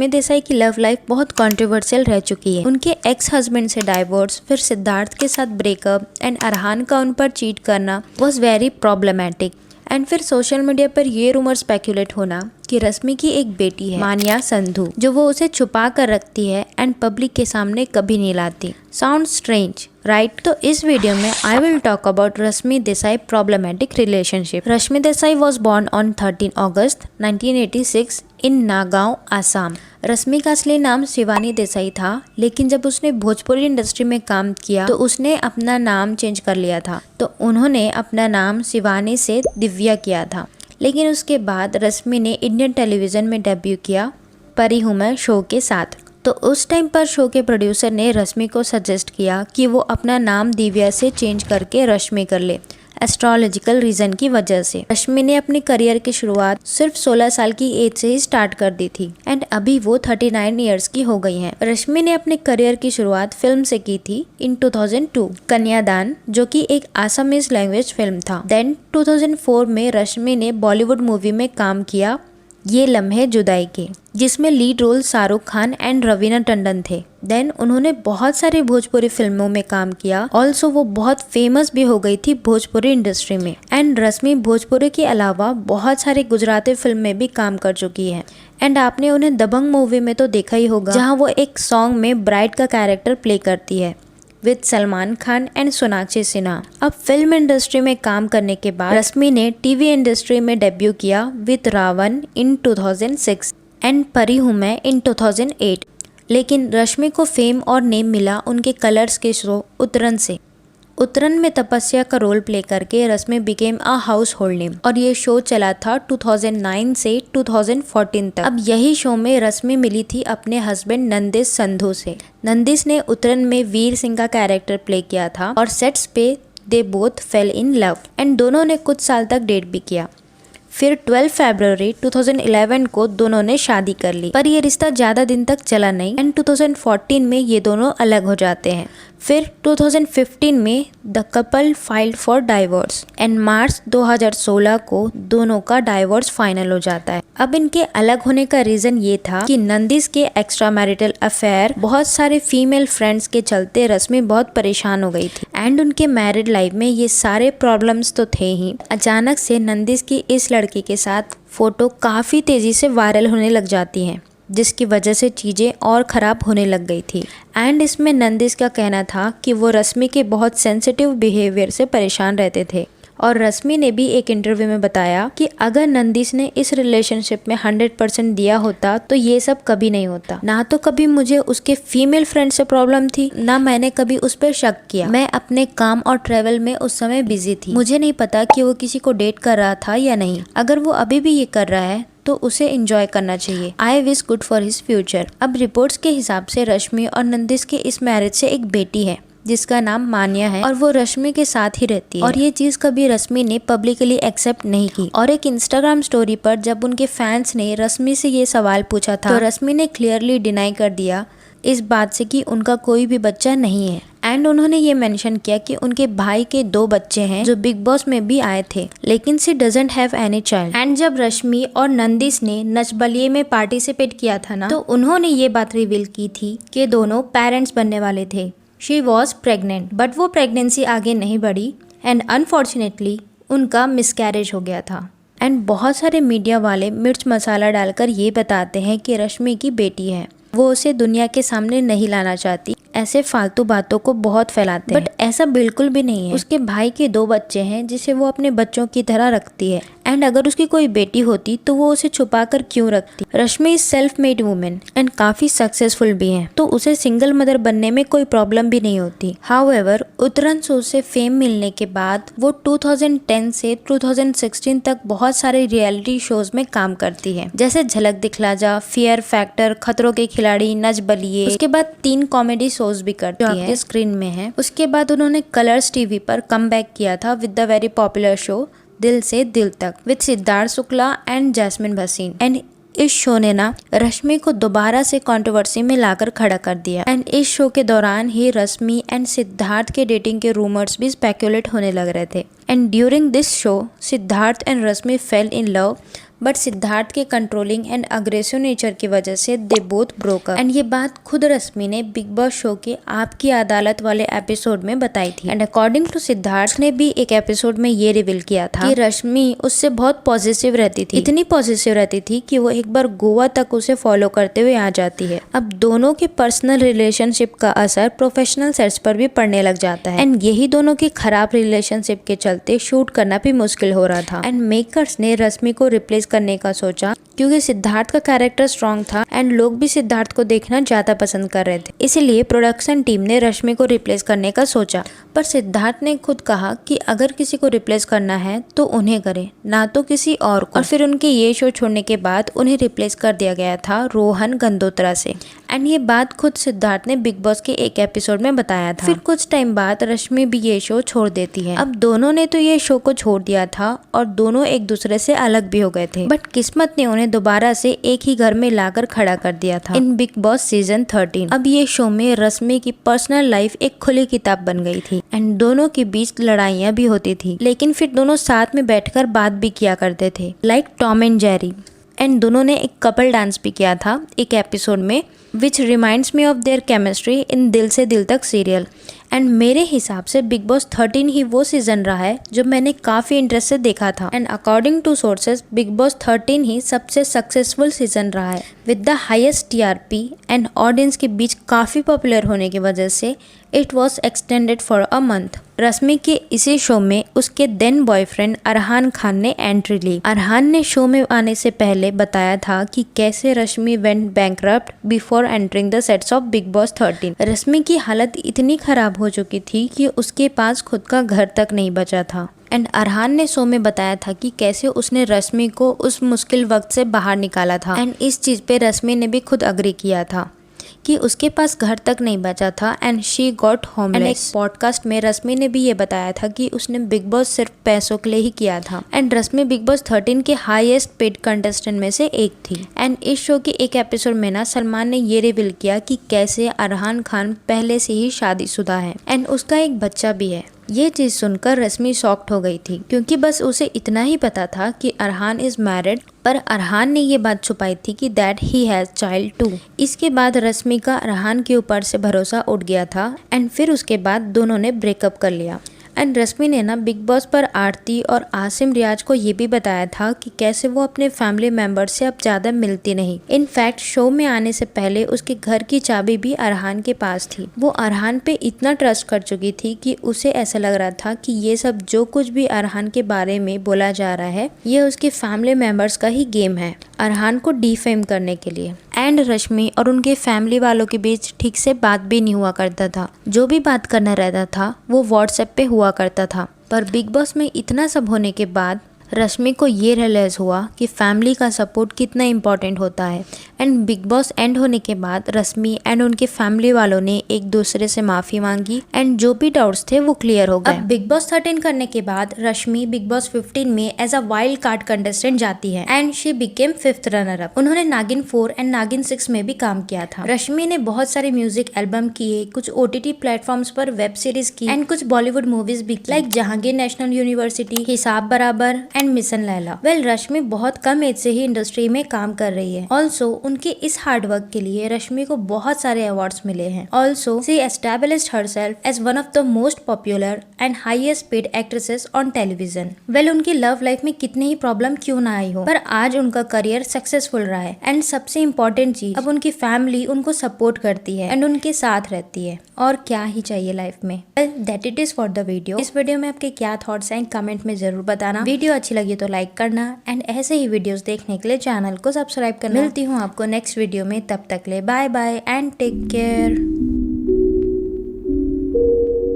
रश्मि देसाई की love life बहुत controversial रह चुकी है। उनके एक्स हस्बैंड से डाइवोर्स, फिर सिद्धार्थ के साथ ब्रेकअप एंड अरहान का उन पर चीट करना वॉज वेरी प्रॉब्लमैटिक। एंड फिर सोशल मीडिया पर ये रूमर स्पेकुलेट होना कि रश्मि की एक बेटी है मान्या संधू, जो वो उसे छुपा कर रखती है एंड पब्लिक के सामने कभी नहीं लाती। Sound strange, right? तो इस वीडियो में I will talk about Rashmi Desai problematic relationship. Rashmi Desai was born on 13 अगस्त 1986 इन नागांव, आसाम। रश्मि का असली नाम शिवानी देसाई था, लेकिन जब उसने भोजपुरी इंडस्ट्री में काम किया तो उसने अपना नाम चेंज कर लिया था। तो उन्होंने अपना नाम शिवानी से दिव्या किया था। लेकिन उसके बाद रश्मि ने इंडियन टेलीविजन में डेब्यू किया परी हूँ मैं शो के साथ। तो उस टाइम पर शो के प्रोड्यूसर ने रश्मि को सजेस्ट किया कि वो अपना नाम दिव्या से चेंज करके रश्मि कर ले, एस्ट्रोलॉजिकल रीजन की वजह से। रश्मि ने अपनी करियर की शुरुआत सिर्फ 16 साल की एज से ही स्टार्ट कर दी थी एंड अभी वो 39 इयर्स की हो गई हैं। रश्मि ने अपने करियर की शुरुआत फिल्म से की थी इन 2002 कन्यादान, जो कि एक आसामीज लैंग्वेज फिल्म था। देन 2004 में रश्मि ने बॉलीवुड मूवी में काम किया ये लम्हे जुदाई के, जिसमें lead role Shahrukh Khan and Raveena Tandon थे। देन उन्होंने बहुत सारी भोजपुरी फिल्मों में काम किया। ऑल्सो वो बहुत फेमस भी हो गई थी भोजपुरी इंडस्ट्री में। एंड रश्मि भोजपुरी के अलावा बहुत सारी गुजराती फिल्म में भी काम कर चुकी है। एंड आपने उन्हें दबंग मूवी में तो देखा ही होगा, जहाँ वो एक सॉन्ग में ब्राइड का कैरेक्टर प्ले करती है विद सलमान खान एंड सोनाक्षी सिन्हा। अब फिल्म इंडस्ट्री में काम करने के बाद रश्मि ने टीवी इंडस्ट्री में डेब्यू किया विद रावण इन 2006 एंड परी हूँ मैं इन 2008। लेकिन रश्मि को फेम और नेम मिला उनके कलर्स के शो उतरन से। उतरन में तपस्या का रोल प्ले करके Rashmi became a household name और ये शो चला था 2009 से 2014 तक। अब यही शो में रश्मि मिली थी अपने हस्बैंड नंदिश संधू से। नंदिश ने उतरन में वीर सिंह का कैरेक्टर प्ले किया था और सेट्स पे they both fail in love and दोनों ने कुछ साल तक डेट भी किया। फिर 12 फरवरी 2011 को दोनों ने शादी कर ली, पर ये रिश्ता ज्यादा दिन तक चला नहीं एंड 2014 में ये दोनों अलग हो जाते हैं। फिर 2015 में the couple filed for divorce and March 2016 को दोनों का डाइवोर्स फाइनल हो जाता है। अब इनके अलग होने का रीजन ये था कि नंदिश के एक्स्ट्रा मैरिटल अफेयर, बहुत सारे फीमेल फ्रेंड्स के चलते रश्मि बहुत परेशान हो गई थी एंड उनके मैरिड लाइफ में ये सारे प्रॉब्लम्स तो थे ही। अचानक से नंदिश की इस लड़की के साथ फोटो काफी तेजी से वायरल होने लग जाती हैं, जिसकी वजह से चीज़ें और ख़राब होने लग गई थी। एंड इसमें नंदिश का कहना था कि वो रश्मि के बहुत सेंसिटिव बिहेवियर से परेशान रहते थे। और रश्मि ने भी एक इंटरव्यू में बताया कि अगर नंदिश ने इस रिलेशनशिप में 100% दिया होता तो ये सब कभी नहीं होता। ना तो कभी मुझे उसके फीमेल फ्रेंड से प्रॉब्लम थी, ना मैंने कभी उस पर शक किया। मैं अपने काम और ट्रेवल में उस समय बिजी थी। मुझे नहीं पता कि वो किसी को डेट कर रहा था या नहीं। अगर वो अभी भी ये कर रहा है तो उसे एंजॉय करना चाहिए। I wish good for his future. अब रिपोर्ट्स के हिसाब से रश्मि और नंदिश के इस मैरिज से एक बेटी है जिसका नाम मान्या है और वो रश्मि के साथ ही रहती है। और ये चीज कभी रश्मि ने पब्लिकली एक्सेप्ट नहीं की। और एक इंस्टाग्राम स्टोरी पर जब उनके फैंस ने रश्मि से ये सवाल पूछा था तो रश्मि ने क्लियरली डिनाई कर दिया इस बात से कि उनका कोई भी बच्चा नहीं है। एंड उन्होंने ये मेंशन किया कि उनके भाई के 2 बच्चे हैं जो बिग बॉस में भी आए थे, लेकिन she doesn't have any child. And जब रश्मि और नंदिश ने नच बलिए में पार्टिसिपेट किया था ना, तो उन्होंने ये बात रिवील की थी कि दोनों पेरेंट्स बनने वाले थे। शी वॉज प्रेग्नेंट, बट वो प्रेगनेंसी आगे नहीं बढ़ी एंड अनफॉर्चुनेटली उनका मिसकैरेज हो गया था। एंड बहुत सारे मीडिया वाले मिर्च मसाला डालकर ये बताते हैं कि रश्मि की बेटी है, वो उसे दुनिया के सामने नहीं लाना चाहती। ऐसे फालतू बातों को बहुत फैलाते हैं, बट ऐसा बिल्कुल भी नहीं है। उसके भाई के 2 बच्चे हैं जिसे वो अपने बच्चों की तरह रखती है। एंड अगर उसकी कोई बेटी होती तो वो उसे छुपा कर क्यों रखती। Rashmi is self made women and काफी सक्सेसफुल भी है, तो उसे सिंगल मदर बनने में कोई प्रॉब्लम भी नहीं होती। हाउएवर उतरन शो से फेम मिलने के बाद वो 2010 से 2016 तक बहुत सारे रियलिटी शोज में काम करती है, जैसे झलक दिखला जा, फियर फैक्टर, खतरों के खिलाड़ी, नच बलिए। उसके बाद 3 कॉमेडी शोज भी करती है, आपके स्क्रीन में है। उसके बाद उन्होंने कलर्स टीवी पर कमबैक किया था with the very popular show Dil Se Dil Tak with Sidharth Shukla and Jasmin Bhasin. And इस शो ने ना रश्मि को दोबारा से कंट्रोवर्सी में लाकर खड़ा कर दिया। एंड इस शो के दौरान ही रश्मि एंड सिद्धार्थ के डेटिंग के रूमर्स भी स्पेकुलेट होने लग रहे थे। And during this show Siddharth and Rashmi fail in love, but Siddharth के कंट्रोलिंग एंड अग्रेसिव नेचर की वजह से they both broke up. And ये बात खुद रश्मि ने बिग बॉस शो के आपकी अदालत वाले एपिसोड में बताई थी। एंड अकॉर्डिंग टू सिद्धार्थ ने भी एक एपिसोड में ये रिवील किया था कि रश्मि उससे बहुत पॉजिटिव रहती थी, इतनी पॉजिटिव रहती थी कि वो एक बार गोवा तक उसे फॉलो करते हुए आ जाती है। अब दोनों के पर्सनल रिलेशनशिप का असर प्रोफेशनल सेट्स पर भी पड़ने लग जाता है एंड यही दोनों की खराब रिलेशनशिप के चलते शूट करना भी मुश्किल हो रहा था। एंड मेकर्स ने रश्मि को रिप्लेस करने का सोचा क्योंकि सिद्धार्थ का कैरेक्टर स्ट्रॉन्ग था एंड लोग भी सिद्धार्थ को देखना ज्यादा पसंद कर रहे थे, इसलिए प्रोडक्शन टीम ने रश्मि को रिप्लेस करने का सोचा। पर सिद्धार्थ ने खुद कहा कि अगर किसी को रिप्लेस करना है तो उन्हें करे, ना तो किसी और को। और फिर उनके ये शो छोड़ने के बाद उन्हें रिप्लेस कर दिया गया था रोहन गंदोत्रा से। एंड ये बात खुद सिद्धार्थ ने बिग बॉस के एक एपिसोड में बताया था। फिर कुछ टाइम बाद रश्मि भी ये शो छोड़ देती है। अब दोनों ने तो ये शो को छोड़ दिया था और दोनों एक दूसरे से अलग भी हो गए थे, बट किस्मत ने उन्हें दोबारा से एक ही घर में लाकर खड़ा कर दिया था इन बिग बॉस सीजन 13। अब ये शो में रश्मि की पर्सनल लाइफ एक खुली किताब बन गई थी एंड दोनों के बीच लड़ाइयाँ भी होती थी, लेकिन फिर दोनों साथ में बैठकर बात भी किया करते थे, like Tom and Jerry. And दोनों ने एक कपल डांस भी किया था एक एपिसोड में, which reminds me of their chemistry in दिल से दिल तक सीरियल। एंड मेरे हिसाब से बिग बॉस 13 ही वो सीजन रहा है जो मैंने काफी इंटरेस्ट से देखा था। And according to sources Bigg Boss 13 ही सबसे सक्सेसफुल सीजन रहा है with the highest TRP and audience के बीच काफी पॉपुलर होने की वजह से it was extended for a month. Rashmi के इसी शो में उसके देन बॉयफ्रेंड अरहान खान ने एंट्री ली। अरहान ने शो में आने से पहले बताया था कि कैसे Rashmi went bankrupt before entering the sets of Bigg Boss 13। Rashmi की हालत इतनी खराब हो चुकी थी कि उसके पास खुद का घर तक नहीं बचा था। एंड अरहान ने शो में बताया था कि कैसे उसने रश्मि को उस मुश्किल वक्त से बाहर निकाला था। एंड इस चीज पे रश्मि ने भी खुद अग्री किया था कि उसके पास घर तक नहीं बचा था एंड शी गॉट होमलेस। एक पॉडकास्ट में रश्मि ने भी ये बताया था कि उसने बिग बॉस सिर्फ पैसों के लिए ही किया था। एंड रश्मि बिग बॉस 13 के हाईएस्ट पेड कंटेस्टेंट में से एक थी। एंड इस शो के एक एपिसोड में ना सलमान ने ये रिवील किया कि कैसे अरहान खान पहले से ही शादीशुदा है एंड उसका एक बच्चा भी है। ये चीज सुनकर रश्मि शॉक्ड हो गई थी क्योंकि बस उसे इतना ही पता था कि अरहान इज मैरिड, पर अरहान ने ये बात छुपाई थी कि that he has child too. इसके बाद रश्मि का अरहान के ऊपर से भरोसा उठ गया था एंड फिर उसके बाद दोनों ने ब्रेकअप कर लिया। एंड रश्मि ने ना बिग बॉस पर आरती और आसिम रियाज को ये भी बताया था कि कैसे वो अपने फैमिली मेंबर्स से अब ज्यादा मिलती नहीं। इनफैक्ट शो में आने से पहले उसके घर की चाबी भी अरहान के पास थी। वो अरहान पे इतना ट्रस्ट कर चुकी थी कि उसे ऐसा लग रहा था कि ये सब जो कुछ भी अरहान के बारे में बोला जा रहा है ये उसके फैमिली मेंबर्स का ही गेम है अरहान को डिफेम करने के लिए। एंड रश्मि और उनके फैमिली वालों के बीच ठीक से बात भी नहीं हुआ करता था, जो भी बात करना रहता था वो व्हाट्सएप पे हुआ करता था। पर बिग बॉस में इतना सब होने के बाद रश्मि को ये रियलाइज हुआ कि फैमिली का सपोर्ट कितना इम्पोर्टेंट होता है। एंड बिग बॉस एंड होने के बाद रश्मि एंड उनके फैमिली वालों ने एक दूसरे से माफी मांगी एंड जो भी डाउट्स थे वो क्लियर हो गए। अब बिग बॉस 13 करने के बाद रश्मि बिग बॉस 15 में as a wild card contestant जाती है and she became 5th runner up. उन्होंने नागिन 4 एंड नागिन 6 में भी काम किया था। रश्मि ने बहुत सारे म्यूजिक एल्बम किए, कुछ OTT प्लेटफॉर्म्स पर वेब सीरीज की एंड कुछ बॉलीवुड मूवीज भी लाइक जहांगीर नेशनल यूनिवर्सिटी, हिसाब बराबर एंड मिशन लैला। वेल रश्मि बहुत कम एज से ही इंडस्ट्री में काम कर रही है। ऑल्सो उनके इस हार्ड वर्क के लिए रश्मि को बहुत सारे अवार्ड्स मिले हैं। Also she established herself as one of the most popular and highest paid actresses on television. Well उनकी लव लाइफ में कितनी ही प्रॉब्लम क्यों ना आई हो, पर आज उनका करियर सक्सेसफुल रहा है। एंड सबसे इम्पोर्टेंट चीज, अब उनकी फैमिली उनको सपोर्ट करती है एंड उनके साथ रहती है। और क्या ही चाहिए लाइफ में। That it is for the video. इस वीडियो में आपके क्या थॉट्स हैं कमेंट में जरूर बताना। वीडियो अच्छी लगी तो लाइक करना एंड ऐसे ही वीडियोस देखने के लिए चैनल को सब्सक्राइब करना। मिलती हूँ आपको नेक्स्ट वीडियो में, तब तक ले bye bye and take care.